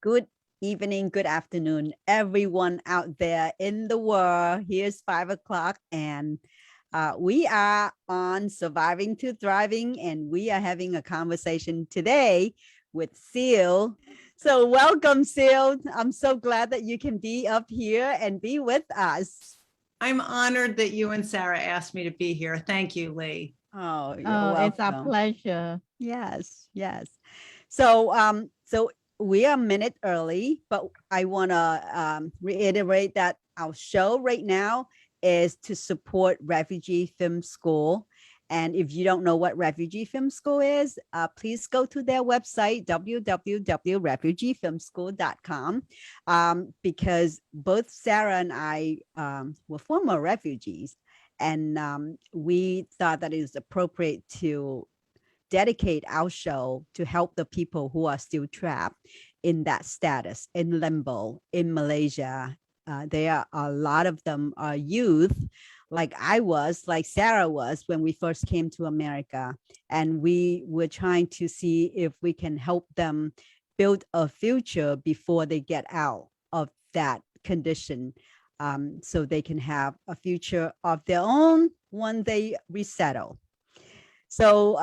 Good evening, good afternoon, everyone out there in the world. Here's 5 o'clock, and we are on Surviving to Thriving, and we are having a conversation today with Ceil. So welcome, Ceil. I'm so glad that you can be up here and be with us. I'm honored that you and Sarah asked me to be here. Thank you, Lee. Oh, you're welcome. It's our pleasure. Yes, yes. So we are a minute early, but I want to reiterate that our show right now is to support Refugee Film School. And if you don't know what Refugee Film School is, please go to their website, www.refugeefilmschool.com, because both Sarah and I were former refugees. And we thought that it was appropriate to dedicate our show to help the people who are still trapped in that status, in limbo, in Malaysia. There are a lot of them are youth, like I was, like Sarah was when we first came to America. And we were trying to see if we can help them build a future before they get out of that condition. So they can have a future of their own when they resettle. So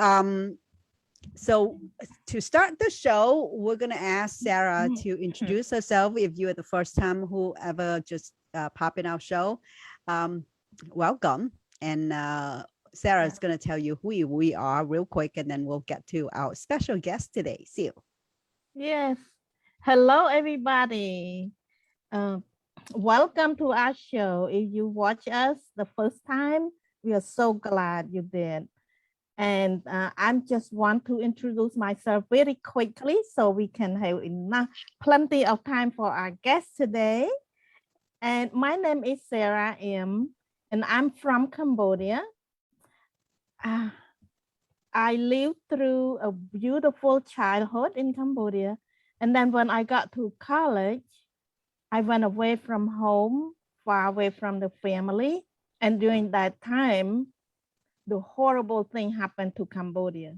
to start the show, we're going to ask Sarah to introduce herself. If you are the first time who ever just pop in our show, welcome. And Sarah is going to tell you who we are real quick, and then we'll get to our special guest today, Ceil. Yes. Hello, everybody. Welcome to our show. If you watch us the first time, we are so glad you did. And I just want to introduce myself very quickly so we can have plenty of time for our guest today. And my name is Sarah M. And I'm from Cambodia. I lived through a beautiful childhood in Cambodia. And then when I got to college, I went away from home, far away from the family. And during that time, the horrible thing happened to Cambodia.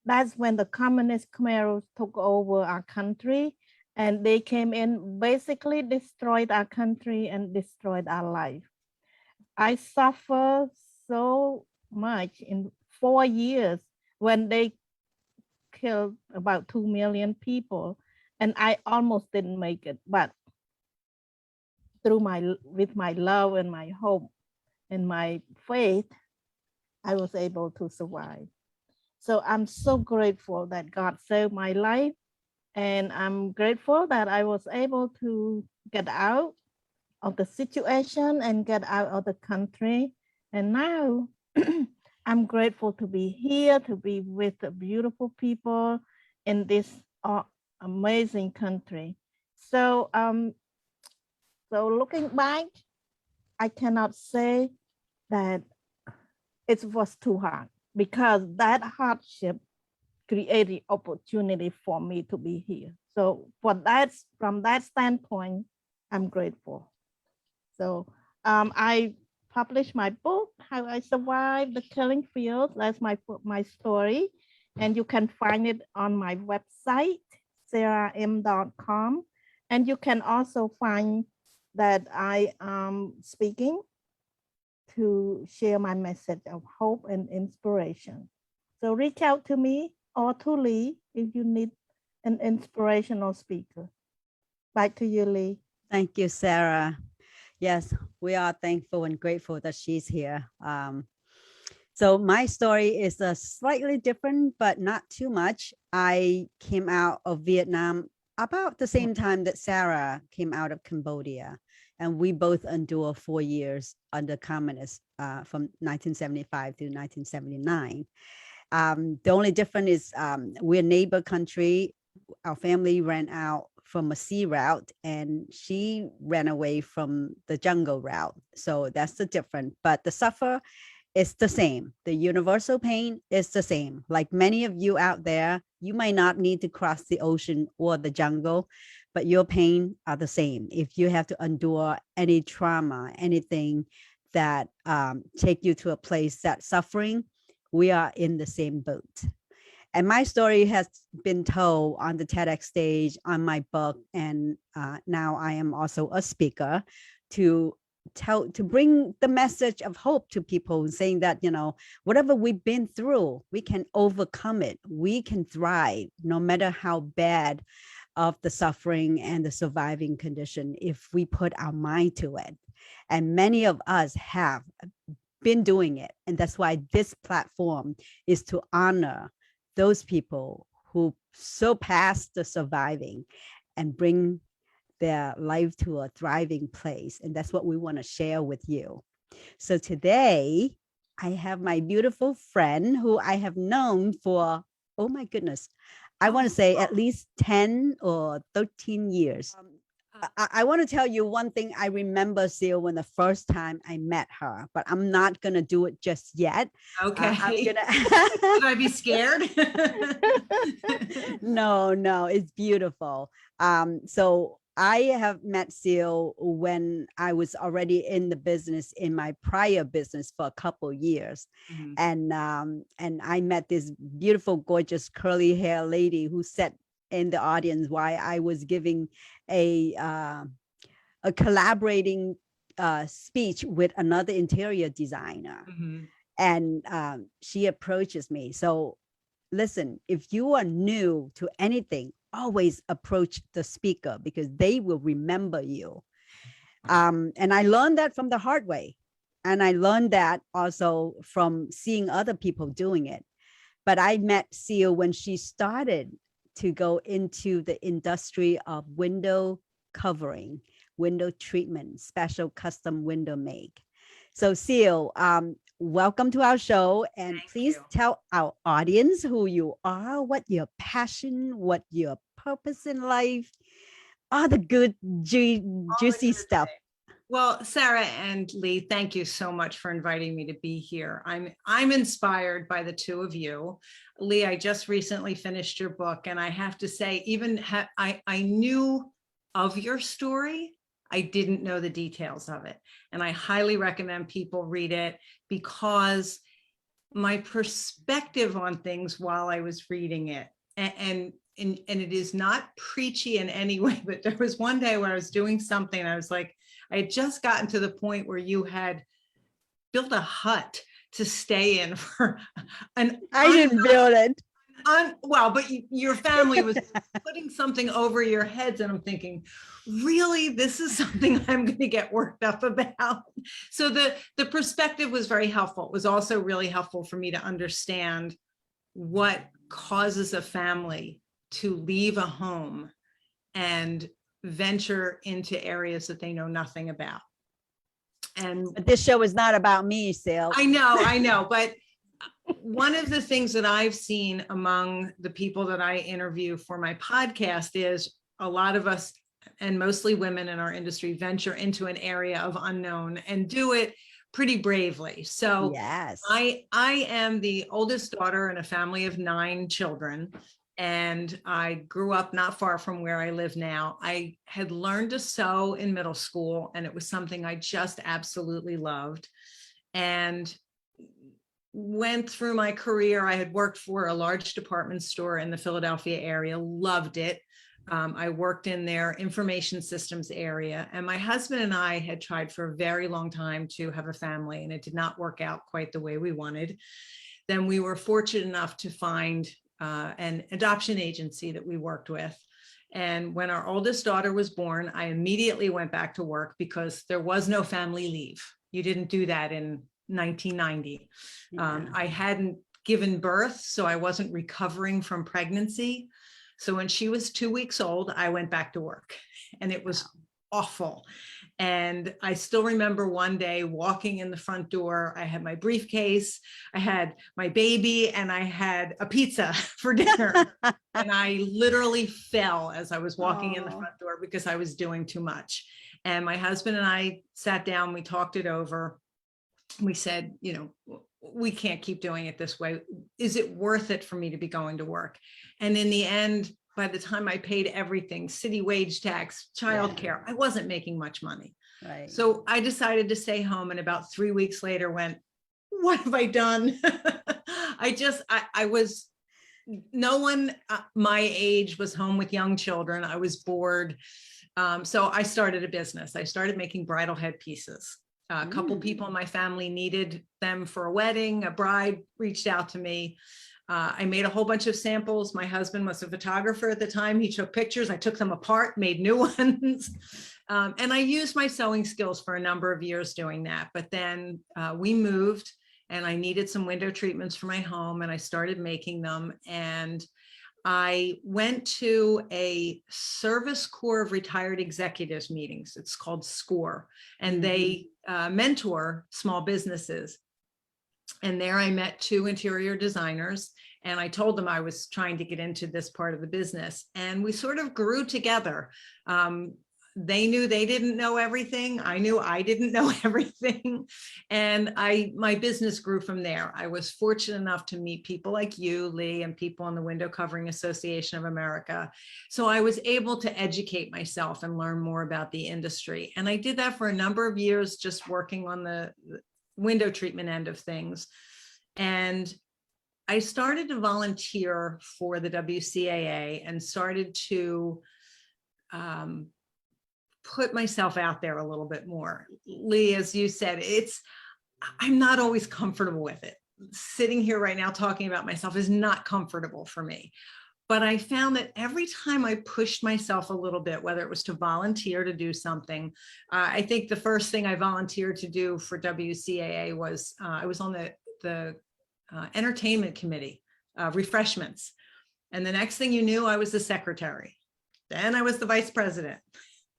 That's when the communist Khmer took over our country, and they came in, basically destroyed our country and destroyed our life. I suffered so much in 4 years when they killed about 2 million people, and I almost didn't make it. But with my love and my hope and my faith, I was able to survive. So I'm so grateful that God saved my life. And I'm grateful that I was able to get out of the situation and get out of the country. And now I'm grateful to be here, to be with the beautiful people in this amazing country. So, so looking back, I cannot say that it was too hard, because that hardship created opportunity for me to be here. So from that standpoint, I'm grateful. So I published my book, How I Survived the Killing Fields. That's my story. And you can find it on my website, sarahm.com. And you can also find that I am speaking to share my message of hope and inspiration. So reach out to me or to Lee if you need an inspirational speaker. Back to you, Lee. Thank you, Sarah. Yes, we are thankful and grateful that she's here. So my story is slightly different, but not too much. I came out of Vietnam about the same time that Sarah came out of Cambodia. And we both endured 4 years under communists from 1975 to 1979. The only difference is we're a neighbor country. Our family ran out from a sea route, and she ran away from the jungle route. So that's the difference. But the suffer is the same. The universal pain is the same. Like many of you out there, you might not need to cross the ocean or the jungle, but your pain are the same. If you have to endure any trauma, anything that take you to a place that's suffering, we are in the same boat. And my story has been told on the TEDx stage, on my book, and now I am also a speaker to bring the message of hope to people, saying that, whatever we've been through, we can overcome it. We can thrive no matter how bad of the suffering and the surviving condition if we put our mind to it. And many of us have been doing it. And that's why this platform is to honor those people who surpass the surviving and bring their life to a thriving place. And that's what we want to share with you. So today, I have my beautiful friend who I have known for, oh my goodness, I want to say at least 10 or 13 years. I want to tell you one thing. I remember Ceil when the first time I met her, but I'm not going to do it just yet. Okay. Should I be scared? No, it's beautiful. So I have met Ceil when I was already in the business, in my prior business, for a couple of years. And I met this beautiful, gorgeous, curly hair lady who sat in the audience while I was giving a collaborating speech with another interior designer. And she approaches me. So listen, if you are new to anything, always approach the speaker because they will remember you. And I learned that from the hard way. And I learned that also from seeing other people doing it. But I met Ceil when she started to go into the industry of window covering, window treatment, special custom window make. So Ceil, welcome to our show, and please tell our audience who you are, what your passion, what your purpose in life, all the good juicy stuff. Well, Sarah and Lee, thank you so much for inviting me to be here. I'm inspired by the two of you. Lee, I just recently finished your book, and I have to say, even I knew of your story, I didn't know the details of it. And I highly recommend people read it because my perspective on things while I was reading it, and it is not preachy in any way, but there was one day where I was doing something and I was like, I had just gotten to the point where you had built a hut to stay in for an I didn't build it. Well, but your family was putting something over your heads, and I'm thinking, really, this is something I'm going to get worked up about. So the perspective was very helpful. It was also really helpful for me to understand what causes a family to leave a home and venture into areas that they know nothing about. And but this show is not about me, Ceil. I know, but one of the things that I've seen among the people that I interview for my podcast is a lot of us, and mostly women in our industry, venture into an area of unknown and do it pretty bravely. So yes, I am the oldest daughter in a family of 9 children. And I grew up not far from where I live now. I had learned to sew in middle school, and it was something I just absolutely loved. And went through my career. I had worked for a large department store in the Philadelphia area, loved it. I worked in their information systems area, and my husband and I had tried for a very long time to have a family, and it did not work out quite the way we wanted. Then we were fortunate enough to find an adoption agency that we worked with. And when our oldest daughter was born, I immediately went back to work because there was no family leave. You didn't do that in 1990. Yeah. I hadn't given birth, so I wasn't recovering from pregnancy. So when she was 2 weeks old, I went back to work, and it was awful. And I still remember one day walking in the front door. I had my briefcase, I had my baby, and I had a pizza for dinner. And I literally fell as I was walking in the front door because I was doing too much. And my husband and I sat down, we talked it over. We said, we can't keep doing it this way. Is it worth it for me to be going to work? And in the end, by the time I paid everything, city wage tax, childcare, I wasn't making much money. Right. So I decided to stay home, and about 3 weeks later went, what have I done? I was no one my age was home with young children. I was bored. So I started a business. I started making bridal headpieces. A couple people in my family needed them for a wedding. A bride reached out to me. I made a whole bunch of samples. My husband was a photographer at the time. He took pictures. I took them apart, made new ones. And I used my sewing skills for a number of years doing that. But then we moved and I needed some window treatments for my home and I started making them. And I went to a Service Corps of Retired Executives meetings. It's called SCORE, and they mentor small businesses. And there I met two interior designers and I told them I was trying to get into this part of the business and we sort of grew together. They knew they didn't know everything. I knew I didn't know everything. And my business grew from there. I was fortunate enough to meet people like you, Lee, and people in the Window Covering Association of America. So I was able to educate myself and learn more about the industry. And I did that for a number of years, just working on the window treatment end of things. And I started to volunteer for the WCAA and started to put myself out there a little bit more. Lee, as you said, I'm not always comfortable with it. Sitting here right now talking about myself is not comfortable for me. But I found that every time I pushed myself a little bit, whether it was to volunteer to do something, I think the first thing I volunteered to do for WCAA was I was on the entertainment committee, refreshments. And the next thing you knew, I was the secretary. Then I was the vice president.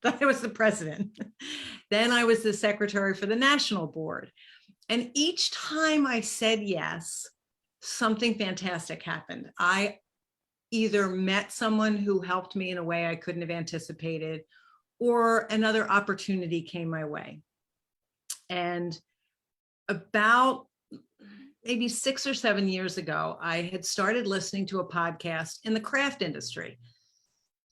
Then I was the president. Then I was the secretary for the national board. And each time I said yes, something fantastic happened. I either met someone who helped me in a way I couldn't have anticipated, or another opportunity came my way. And about maybe 6 or 7 years ago, I had started listening to a podcast in the craft industry.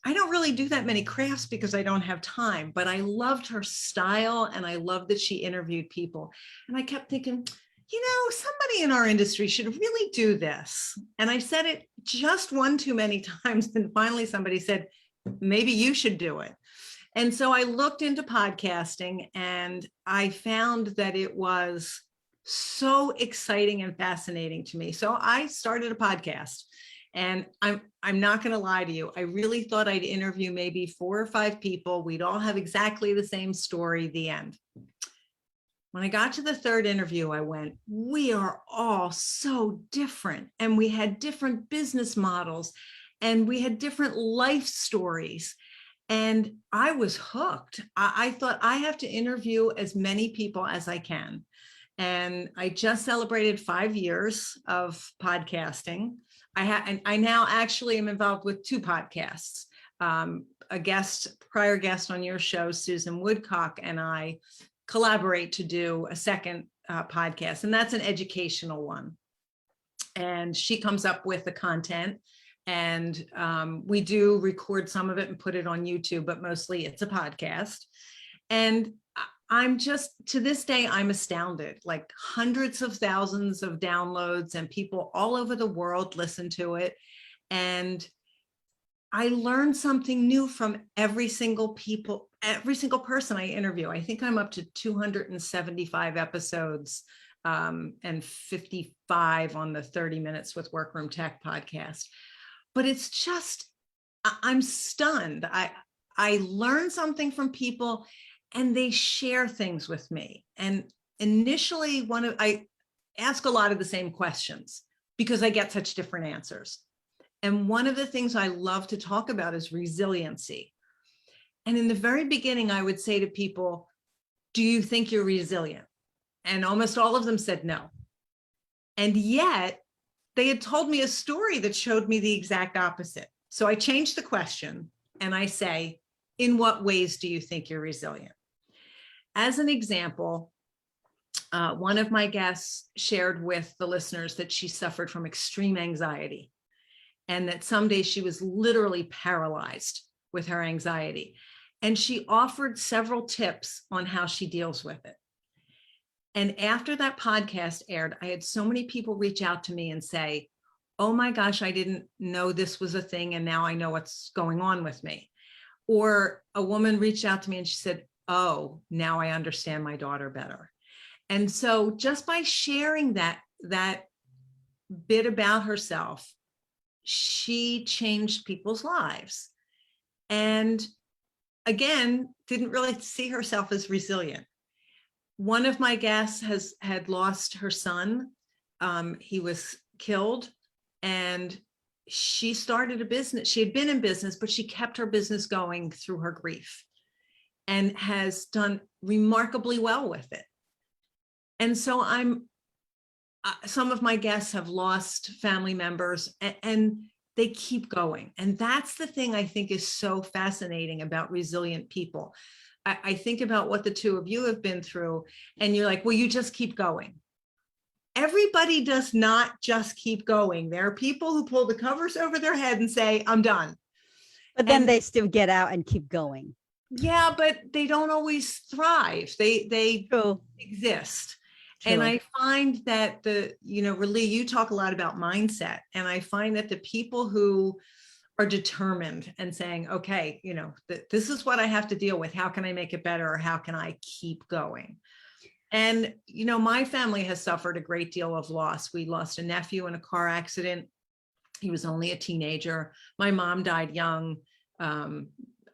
I don't really do that many crafts because I don't have time, but I loved her style and I loved that she interviewed people. And I kept thinking, somebody in our industry should really do this. And I said it just one too many times. And finally somebody said, maybe you should do it. And so I looked into podcasting and I found that it was so exciting and fascinating to me. So I started a podcast. And I'm not going to lie to you. I really thought I'd interview maybe 4 or 5 people. We'd all have exactly the same story, the end. When I got to the 3rd interview, I went, we are all so different. And we had different business models and we had different life stories. And I was hooked. I thought I have to interview as many people as I can. And I just celebrated 5 years of podcasting. I now actually am involved with 2 podcasts. Prior guest on your show, Susan Woodcock, and I collaborate to do a second podcast, and that's an educational one. And she comes up with the content, and we do record some of it and put it on YouTube, but mostly it's a podcast. And I'm just, to this day, I'm astounded, like hundreds of thousands of downloads and people all over the world listen to it. And I learn something new from every single person I interview. I think I'm up to 275 episodes and 55 on the 30 Minutes with Workroom Tech podcast. But it's just, I'm stunned. I learn something from people and they share things with me. And initially, I ask a lot of the same questions because I get such different answers. And one of the things I love to talk about is resiliency. And in the very beginning, I would say to people, do you think you're resilient? And almost all of them said no. And yet they had told me a story that showed me the exact opposite. So I changed the question and I say, in what ways do you think you're resilient? As an example, one of my guests shared with the listeners that she suffered from extreme anxiety and that some days she was literally paralyzed with her anxiety. And she offered several tips on how she deals with it. And after that podcast aired, I had so many people reach out to me and say, oh my gosh, I didn't know this was a thing, and now I know what's going on with me. Or a woman reached out to me and she said, oh, now I understand my daughter better. And so just by sharing that bit about herself, she changed people's lives. And again, didn't really see herself as resilient. One of my guests had lost her son. He was killed, and she started a business. She had been in business, but she kept her business going through her grief and has done remarkably well with it. And so some of my guests have lost family members, and they keep going. And that's the thing I think is so fascinating about resilient people. I think about what the two of you have been through, and you're like, well, you just keep going. Everybody does not just keep going. There are people who pull the covers over their head and say, I'm done. But then they still get out and keep going. Yeah, but they don't always thrive. They True. exist. True. And I find that Lea, you talk a lot about mindset. And I find that the people who are determined and saying, okay, this is what I have to deal with. How can I make it better? Or how can I keep going? And, my family has suffered a great deal of loss. We lost a nephew in a car accident. He was only a teenager. My mom died young. I'm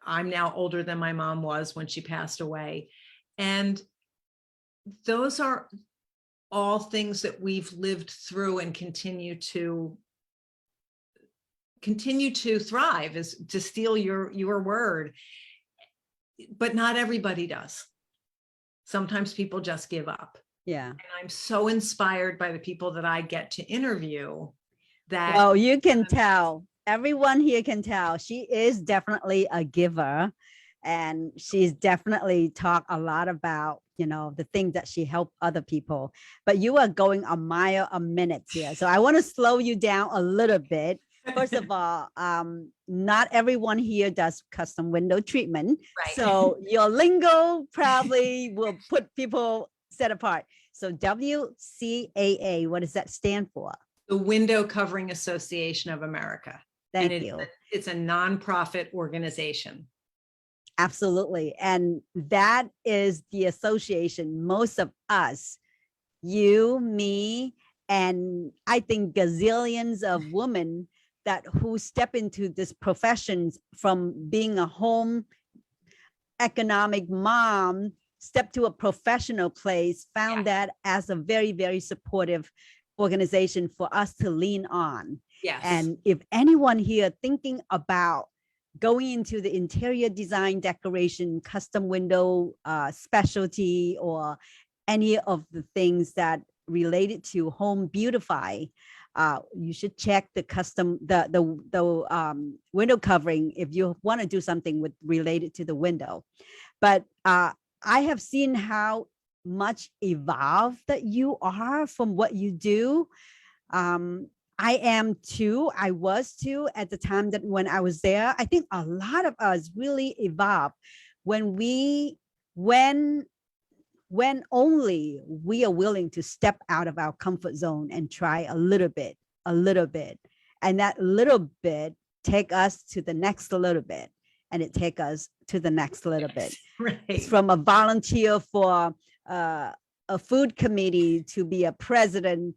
now older than my mom was when she passed away. And those are all things that we've lived through and continue to thrive, is to steal your word. But not everybody does. Sometimes people just give up. Yeah. And I'm so inspired by the people that I get to interview that. Well, you can tell, everyone here can tell she is definitely a giver, and she's definitely talked a lot about, the things that she helped other people, but you are going a mile a minute here. So I want to slow you down a little bit. First of all, not everyone here does custom window treatment. Right. So your lingo probably will put people set apart. So WCAA, what does that stand for? The Window Covering Association of America. Thank and you. It's a nonprofit organization. Absolutely. And that is the association most of us, you, me, and I think gazillions of women who step into this professions from being a home economic mom, step to a professional place, found that as a very, very supportive organization for us to lean on. Yes. And if anyone here thinking about going into the interior design, decoration, custom window specialty, or any of the things that related to home beautify, you should check the window covering if you want to do something related to the window. But I have seen how much evolved that you are from what you do. I am too. I was too at the time that when I was there. I think a lot of us really evolved when only we are willing to step out of our comfort zone and try a little bit, and that little bit take us to the next little bit, and it take us to the next little bit. Right. It's from a volunteer for a food committee to be a president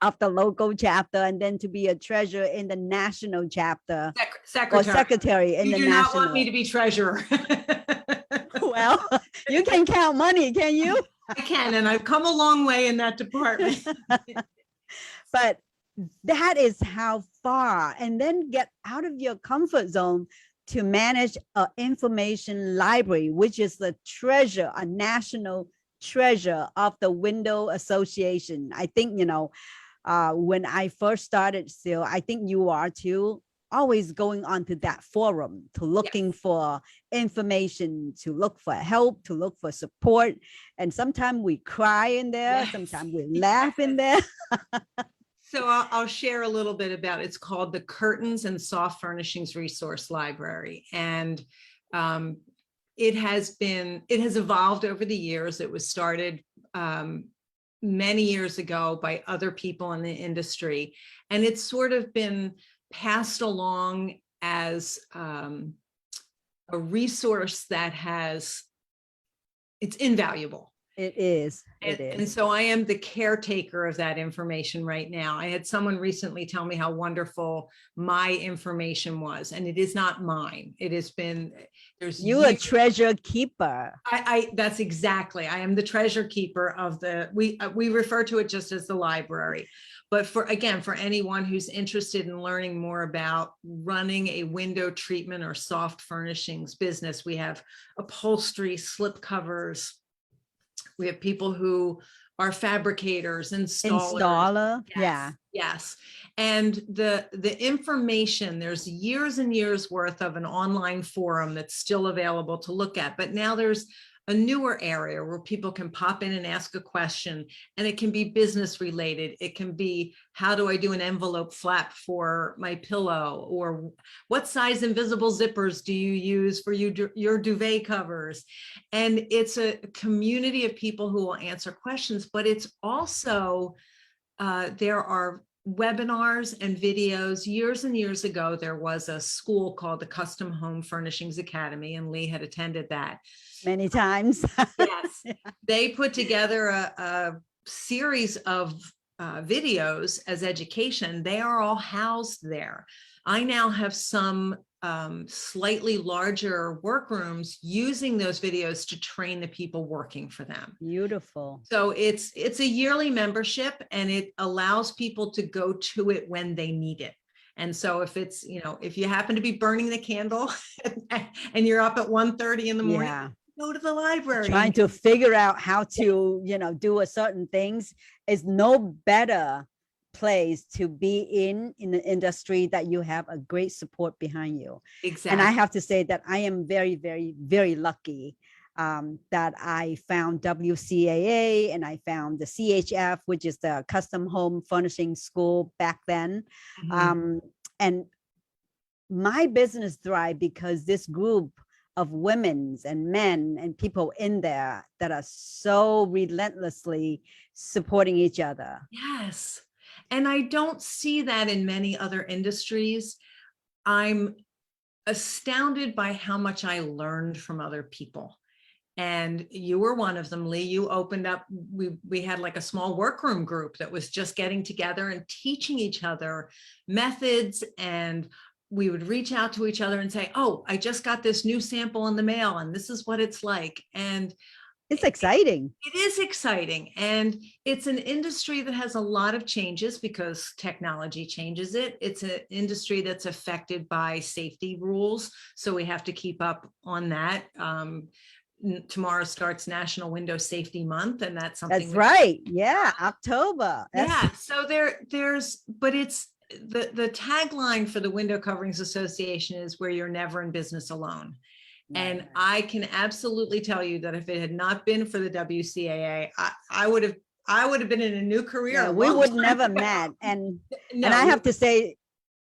of the local chapter, and then to be a treasurer in the national chapter, or secretary in the national. You do not want me to be treasurer. Well, you can count money, can you? I can, and I've come a long way in that department. But that is how far, and then get out of your comfort zone to manage an information library, which is the treasure, a national treasure of the Window Association. I think, when I first started, Ceil, I think you are too, always going onto that forum to looking for information, to look for help, to look for support. And sometimes we cry in there, sometimes we laugh in there. So I'll share a little bit about, it's called the Curtains and Soft Furnishings Resource Library. And it has evolved over the years. It was started many years ago by other people in the industry. And it's sort of been passed along as a resource that it's invaluable. It is. And so I am the caretaker of that information right now. I had someone recently tell me how wonderful my information was, and it is not mine. It has been, You're a treasure keeper. That's exactly, I am the treasure keeper of we refer to it just as the library. But for anyone who's interested in learning more about running a window treatment or soft furnishings business, we have upholstery, slip covers. We have people who are fabricators, installers. Yes, yes. And the information, there's years and years worth of an online forum that's still available to look at. But now there's a newer area where people can pop in and ask a question, and it can be business related. It can be, how do I do an envelope flap for my pillow? Or what size invisible zippers do you use for your duvet covers? And it's a community of people who will answer questions, but it's also, there are webinars and videos. Years and years ago, there was a school called the Custom Home Furnishings Academy, and Lee had attended that. Many times. Yes. They put together a series of videos as education. They are all housed there. I now have some slightly larger workrooms using those videos to train the people working for them. Beautiful. So it's a yearly membership, and it allows people to go to it when they need it. And so if it's, if you happen to be burning the candle and you're up at 1:30 in the morning, go to the library. Trying to figure out how to, do a certain things is no better place to be in the industry that you have a great support behind you. Exactly. And I have to say that I am very, very, very lucky that I found WCAA and I found the CHF, which is the Custom Home Furnishing School back then. Mhm. And my business thrived because this group of women and men and people in there that are so relentlessly supporting each other. Yes. And I don't see that in many other industries. I'm astounded by how much I learned from other people. And you were one of them, Lee. You opened up, we had like a small workroom group that was just getting together and teaching each other methods, and we would reach out to each other and say, oh, I just got this new sample in the mail and this is what it's like. And it's exciting. It is exciting. And it's an industry that has a lot of changes because technology changes it. It's an industry that's affected by safety rules. So we have to keep up on that. Tomorrow starts National Window Safety Month, and that's something. That's right. Yeah, October. Yeah. So but it's the tagline for the Window Coverings Association is where you're never in business alone. And I can absolutely tell you that if it had not been for the WCAA, I would have been in a new career. Yeah, we would never met. And No, and I have to say,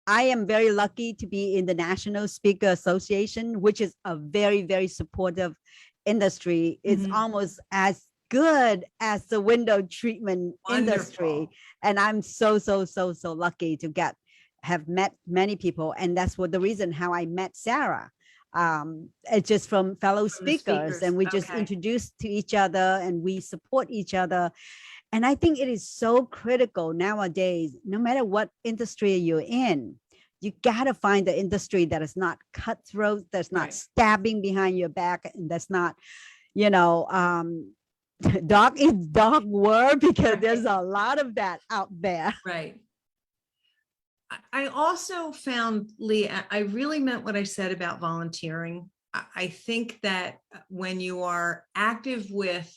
I am very lucky to be in the National Speaker Association, which is a very, very supportive industry. It's Mhm. almost as good as the window treatment industry. Wonderful. And I'm so lucky to have met many people. And that's the reason how I met Sarah. It's just from fellow speakers, and we just Okay. introduced to each other and we support each other. And I think it is so critical nowadays, no matter what industry you're in, you got to find the industry that is not cutthroat, that's not Right. stabbing behind your back, and that's not, dog eat dog world, because there's a lot of that out there. Right. I also found, Lee, I really meant what I said about volunteering. I think that when you are active with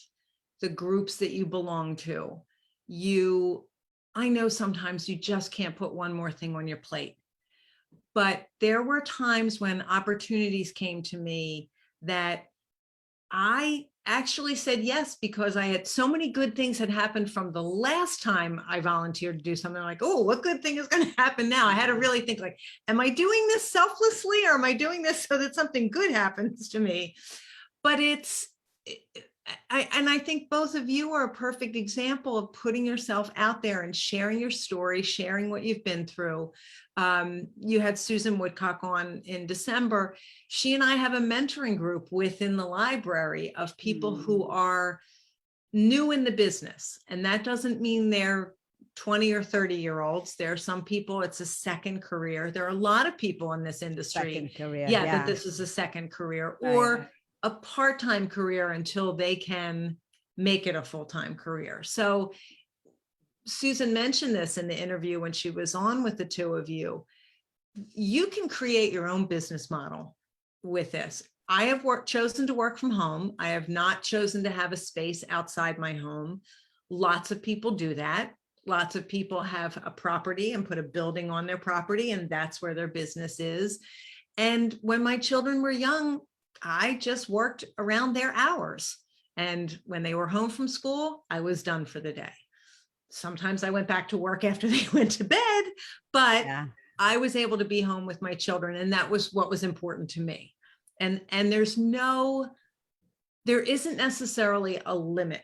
the groups that you belong to, I know sometimes you just can't put one more thing on your plate. But there were times when opportunities came to me that I actually said yes, because I had so many good things had happened from the last time I volunteered to do something. Like, oh, what good thing is going to happen now? I had to really think, like, am I doing this selflessly, or am I doing this so that something good happens to me? But I think both of you are a perfect example of putting yourself out there and sharing your story, sharing what you've been through. You had Susan Woodcock on in December. She and I have a mentoring group within the library of people who are new in the business. And that doesn't mean they're 20 or 30-year-olds. There are some people, it's a second career. There are a lot of people in this industry. Second career. Yeah, that this is a second career or a part-time career until they can make it a full-time career. So Susan mentioned this in the interview when she was on with the two of you. You can create your own business model with this. I have chosen to work from home. I have not chosen to have a space outside my home. Lots of people do that. Lots of people have a property and put a building on their property, and that's where their business is. And when my children were young, I just worked around their hours. And when they were home from school, I was done for the day. Sometimes I went back to work after they went to bed, but I was able to be home with my children. And that was what was important to me. And there isn't necessarily a limit.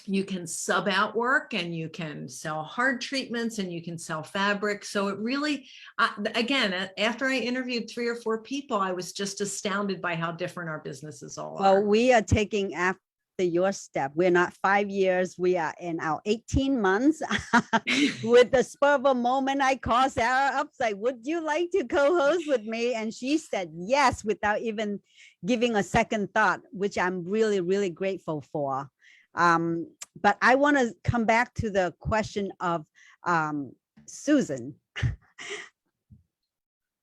You can sub out work and you can sell hard treatments and you can sell fabric. So it really, again, after I interviewed 3 or 4 people, I was just astounded by how different our businesses all are. Well, we are taking after your step. We're not 5 years. We are in our 18 months. With the spur of a moment, I called Sarah up, like, would you like to co-host with me? And she said yes, without even giving a second thought, which I'm really, really grateful for. But I want to come back to the question of Susan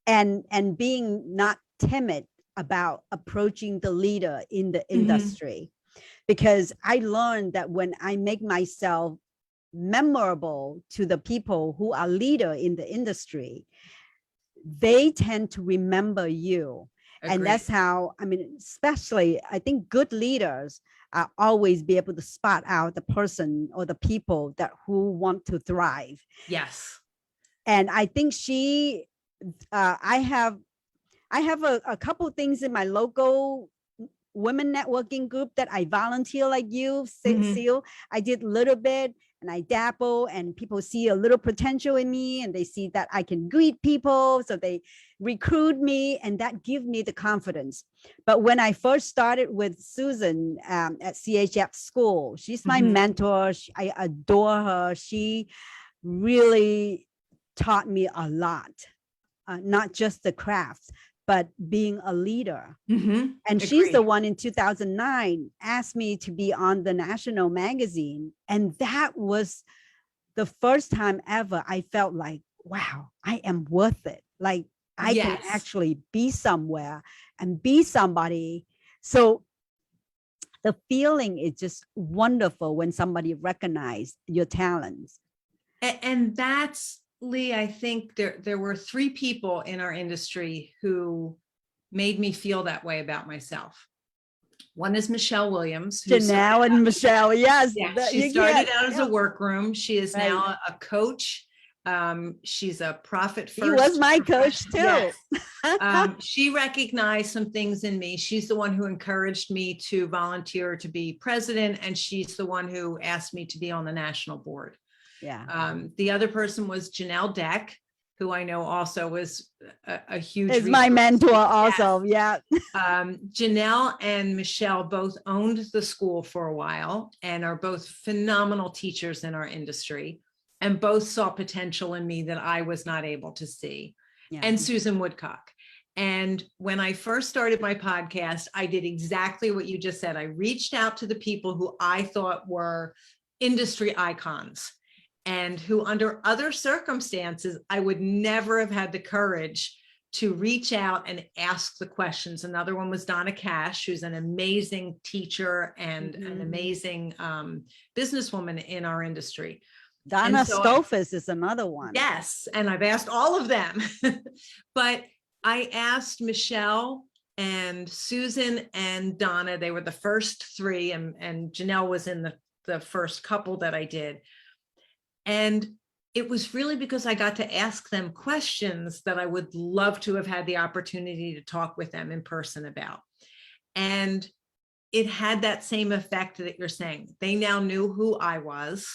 and being not timid about approaching the leader in the industry, because I learned that when I make myself memorable to the people who are leader in the industry, they tend to remember you. Agreed. And that's how, I mean, especially, I think good leaders are always be able to spot out the person or the people that who want to thrive. Yes. And I think I have a couple things in my local women networking group that I volunteer like you, Ceil. I did a little bit and I dabble, and people see a little potential in me and they see that I can greet people. So they recruit me and that gives me the confidence. But when I first started with Susan at CHF school, she's my mentor. I adore her. She really taught me a lot, not just the crafts, but being a leader. And she's the one in 2009 asked me to be on the national magazine. And that was the first time ever I felt like, wow, I am worth it. Like I can actually be somewhere and be somebody. So the feeling is just wonderful when somebody recognizes your talents. And that's, Lea, I think there were 3 people in our industry who made me feel that way about myself. One is Michelle Williams. Janelle and Michelle, yes. Yeah, she started out as a workroom. She is now a coach. She's a profit first. She was my coach too. Yes. She recognized some things in me. She's the one who encouraged me to volunteer to be president, and she's the one who asked me to be on the national board. Yeah. The other person was Janelle Deck, who I know also was a huge. Is my mentor also. Yes. Yeah. Janelle and Michelle both owned the school for a while and are both phenomenal teachers in our industry, and both saw potential in me that I was not able to see. Yeah. And Susan Woodcock. And when I first started my podcast, I did exactly what you just said. I reached out to the people who I thought were industry icons, and who under other circumstances, I would never have had the courage to reach out and ask the questions. Another one was Donna Cash, who's an amazing teacher and an amazing businesswoman in our industry. Donna Stofus is another one. Yes, and I've asked all of them. But I asked Michelle and Susan and Donna. They were the first 3, and Janelle was in the first couple that I did. And it was really because I got to ask them questions that I would love to have had the opportunity to talk with them in person about. And it had that same effect that you're saying. They now knew who I was.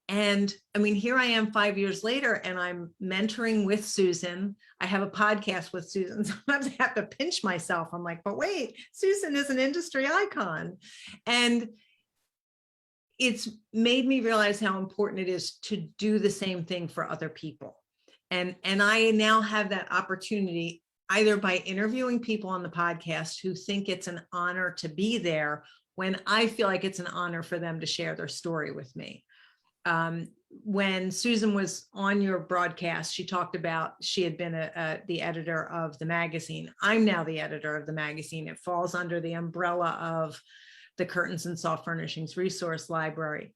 And I mean, here I am 5 years later, and I'm mentoring with Susan. I have a podcast with Susan. Sometimes I have to pinch myself. I'm like, but wait, Susan is an industry icon. And it's made me realize how important it is to do the same thing for other people. And I now have that opportunity, either by interviewing people on the podcast who think it's an honor to be there, when I feel like it's an honor for them to share their story with me. When Susan was on your broadcast, she talked about she had been the editor of the magazine. I'm now the editor of the magazine. It falls under the umbrella of the Curtains and Soft Furnishings Resource Library.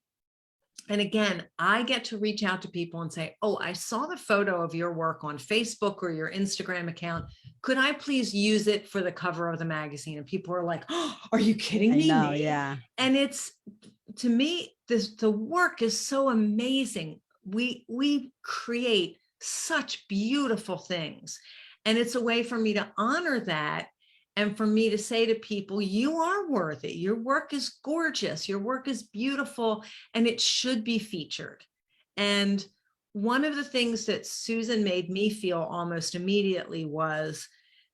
And again, I get to reach out to people and say, oh, I saw the photo of your work on Facebook or your Instagram account. Could I please use it for the cover of the magazine? And people are like, oh, are you kidding me? I know, yeah. And it's, to me, the work is so amazing. We create such beautiful things. And it's a way for me to honor that. And for me to say to people, you are worthy. Your work is gorgeous. Your work is beautiful, and it should be featured. And one of the things that Susan made me feel almost immediately was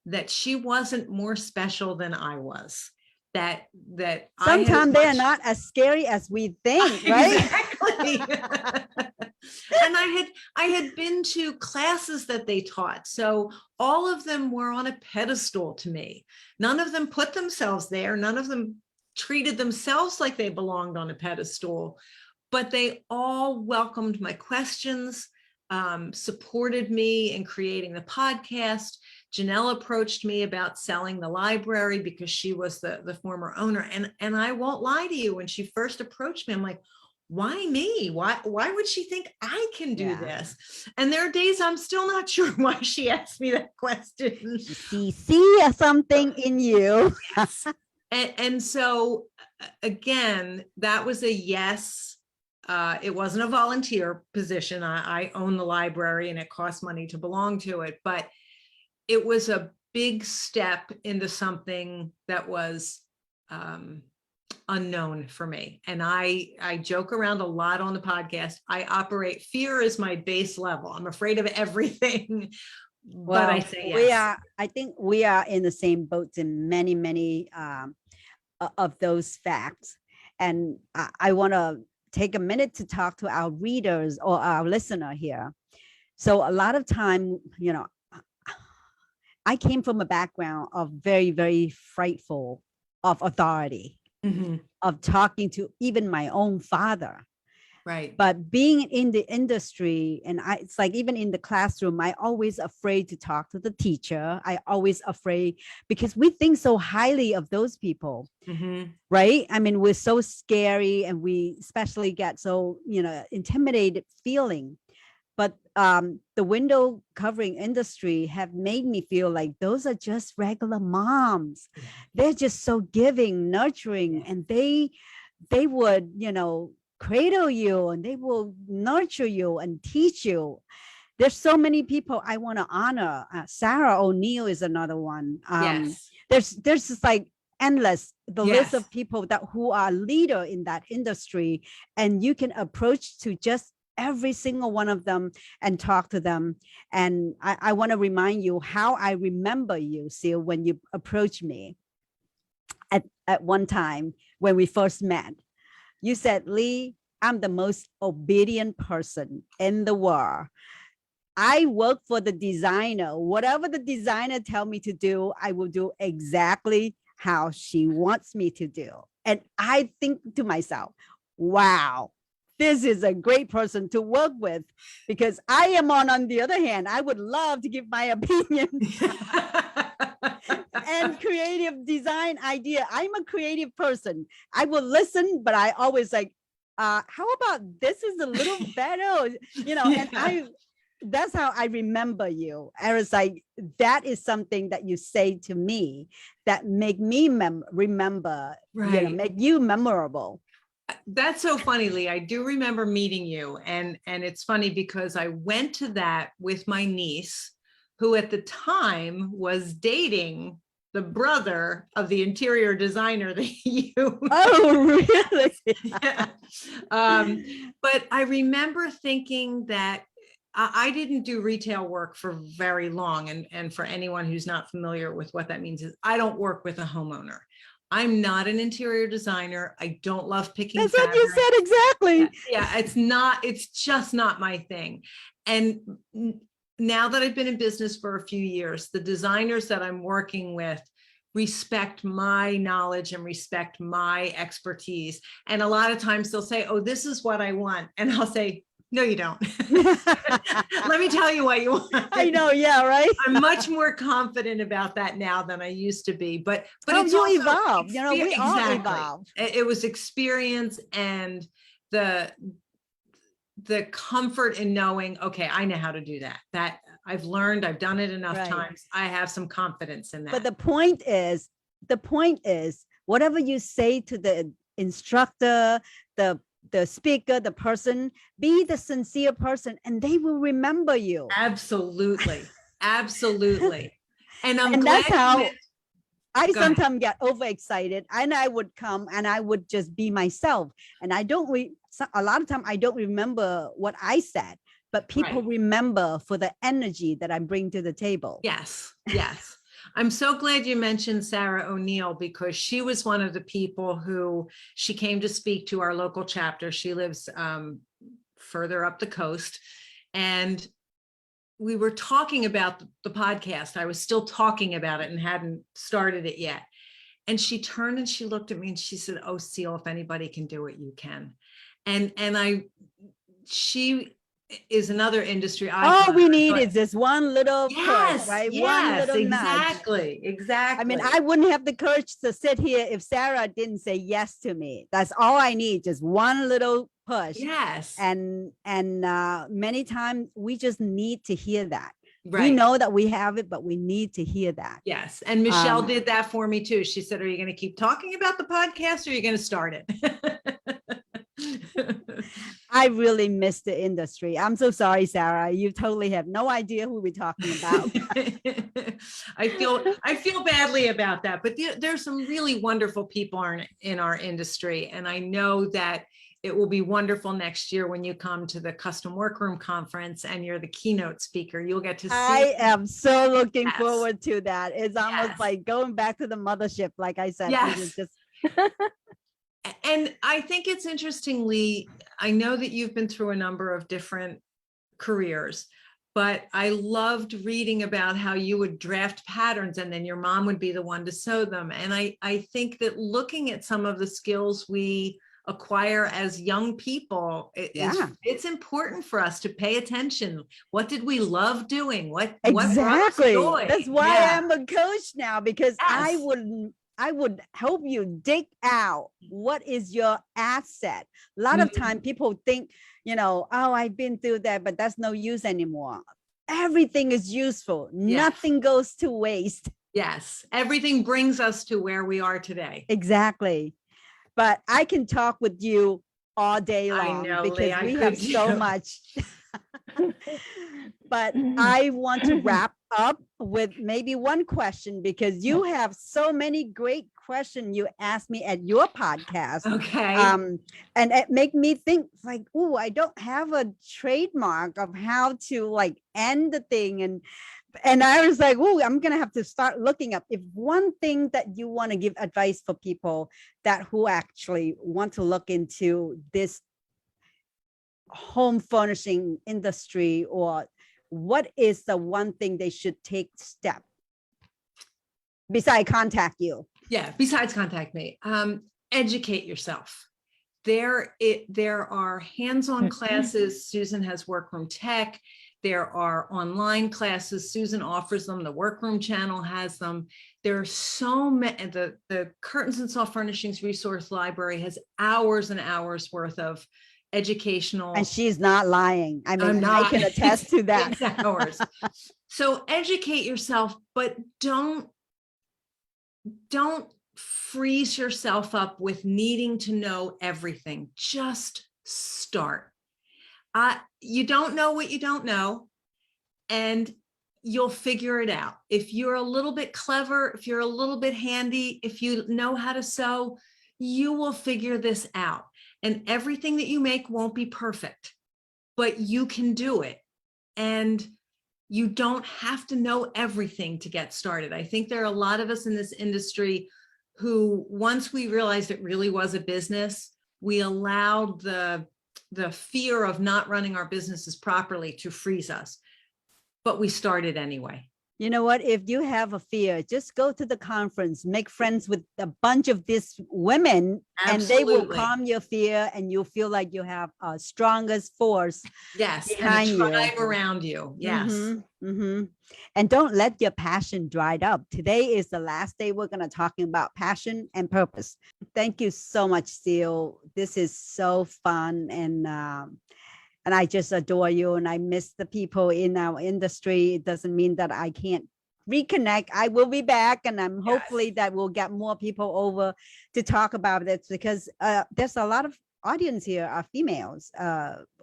that she wasn't more special than I was. That sometimes they are not as scary as we think, right? Exactly. And I had been to classes that they taught. So all of them were on a pedestal to me. None of them put themselves there. None of them treated themselves like they belonged on a pedestal, but they all welcomed my questions, supported me in creating the podcast. Janelle approached me about selling the library because she was the former owner. And I won't lie to you, when she first approached me, I'm like, why me? Why would she think I can do this? And there are days I'm still not sure why she asked me that question. She sees something in you. Yes. And so again, that was a yes. It wasn't a volunteer position. I own the library and it costs money to belong to it, but it was a big step into something that was unknown for me. And I joke around a lot on the podcast. I operate, fear is my base level. I'm afraid of everything, but I say yes. I think we are in the same boat in many of those facts. And I want to take a minute to talk to our readers or our listener here. So a lot of time, I came from a background of very, very frightful of authority, of talking to even my own father. Right. But being in the industry, and it's like even in the classroom, I always afraid to talk to the teacher. I always afraid because we think so highly of those people, right? I mean, we're so scary, and we especially get so, intimidated feeling. But the window covering industry have made me feel like those are just regular moms. They're just so giving, nurturing, and they would, cradle you, and they will nurture you and teach you. There's so many people I want to honor. Sarah O'Neill is another one. Yes. There's just like endless the list of people who are leader in that industry, and you can approach to just every single one of them and talk to them. And I want to remind you how I remember you, Ceil, when you approached me at one time when we first met. You said, Lee, I'm the most obedient person in the world. I work for the designer. Whatever the designer tell me to do, I will do exactly how she wants me to do. And I think to myself, wow, this is a great person to work with, because I am on the other hand, I would love to give my opinion and creative design idea. I'm a creative person. I will listen, but I always like, how about this is a little better, and that's how I remember you. I was like, that is something that you say to me that make me remember, right. Make you memorable. That's so funny, Lee. I do remember meeting you. And it's funny because I went to that with my niece, who at the time was dating the brother of the interior designer that you. Oh, really? Yeah. But I remember thinking that I didn't do retail work for very long. And for anyone who's not familiar with what that means is I don't work with a homeowner. I'm not an interior designer. I don't love picking That's what you fabric. said exactly. Yeah, it's just not my thing. And now that I've been in business for a few years, the designers that I'm working with respect my knowledge and respect my expertise. And a lot of times they'll say, oh, this is what I want. And I'll say, no, you don't. Let me tell you what you want. I know, yeah, right? I'm much more confident about that now than I used to be. But it's you also evolve. You know, we all exactly. evolve. It was experience and the comfort in knowing, okay, I know how to do that. That I've learned, I've done it enough Right. times. I have some confidence in that. But the point is, whatever you say to the instructor, the speaker, the person, be the sincere person, and they will remember you. Absolutely. Absolutely. And I'm And glad that's how I Go ahead. sometimes get overexcited, and I would come and I would just be myself. And I don't a lot of time I don't remember what I said, but people Right. remember for the energy that I bring to the table. Yes, yes. I'm so glad you mentioned Sarah O'Neill, because she was one of the people who she came to speak to our local chapter. She lives further up the coast. And we were talking about the podcast. I was still talking about it and hadn't started it yet. And she turned and she looked at me and she said, oh, Ceil, if anybody can do it, you can. And she is another industry. All we need is this one little yes, push, right? Yes, one little exactly, nudge. exactly. I mean, I wouldn't have the courage to sit here if Sarah didn't say yes to me. That's all I need, just one little push. Yes. And many times we just need to hear that. Right. We know that we have it, but we need to hear that. Yes. And Michelle did that for me too. She said, are you going to keep talking about the podcast or are you going to start it? I really miss the industry. I'm so sorry, Sarah. You totally have no idea who we're talking about. I feel badly about that, but there's some really wonderful people in our industry. And I know that it will be wonderful next year when you come to the Custom Workroom Conference and you're the keynote speaker. You'll get to see. I am so looking Yes. forward to that. It's almost Yes. like going back to the mothership, like I said. Yes. It was just And I think it's interesting, Lee, I know that you've been through a number of different careers, but I loved reading about how you would draft patterns and then your mom would be the one to sew them. And I think that looking at some of the skills we acquire as young people, it's important for us to pay attention. What did we love doing? What brought us joy? That's why I'm a coach now, because Yes. I would help you dig out what is your asset. A lot of time people think, oh, I've been through that, but that's no use anymore. Everything is useful. Yes. Nothing goes to waste. Yes, everything brings us to where we are today. Exactly. But I can talk with you all day long because Lee, we have so much. But I want to wrap up with maybe one question, because you have so many great questions you asked me at your podcast. Okay. And it make me think like, oh, I don't have a trademark of how to like end the thing. And I was like, oh, I'm going to have to start looking up if one thing that you want to give advice for people that who actually want to look into this home furnishing industry, or what is the one thing they should take step besides contact you? Yeah, besides contact me, educate yourself. There are hands-on classes. Susan has Workroom Tech. There are online classes. Susan offers them. The Workroom channel has them. There are so many. The Curtains and Soft Furnishings Resource Library has hours and hours worth of educational. And she's not lying. I mean, not. I can attest to that. Hours. So educate yourself, but don't freeze yourself up with needing to know everything. Just start. You don't know what you don't know. And you'll figure it out. If you're a little bit clever, if you're a little bit handy, if you know how to sew, you will figure this out. And everything that you make won't be perfect, but you can do it. And you don't have to know everything to get started. I think there are a lot of us in this industry who, once we realized it really was a business, we allowed the fear of not running our businesses properly to freeze us. But we started anyway. You know what? If you have a fear, just go to the conference, make friends with a bunch of these women, and they will Absolutely. calm your fear, and you'll feel like you have a strongest force Yes, behind and a you. tribe around you. Yes. And don't let your passion dry up. Today is the last day we're going to talking about passion and purpose. Thank you so much, Ceil. This is so fun, and I just adore you, and I miss the people in our industry. It doesn't mean that I can't reconnect. I will be back, and I'm hopefully that we'll get more people over to talk about this, because there's a lot of audience here are females,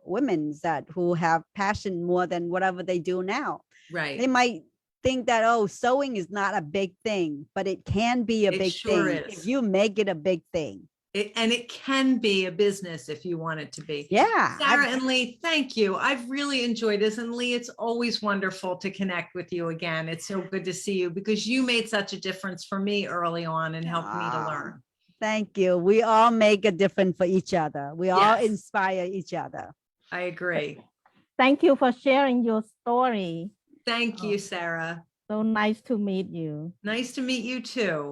women who have passion more than whatever they do now. Right. They might think that, oh, sewing is not a big thing, but it can be a It big sure thing is. if you make it a big thing. And it can be a business if you want it to be. Yeah. Sarah and Lee, thank you. I've really enjoyed this. And Lee, it's always wonderful to connect with you again. It's so good to see you, because you made such a difference for me early on and helped me to learn. Thank you. We all make a difference for each other. We all Yes. inspire each other. I agree. Thank you for sharing your story. Thank you, Sarah. So nice to meet you. Nice to meet you too.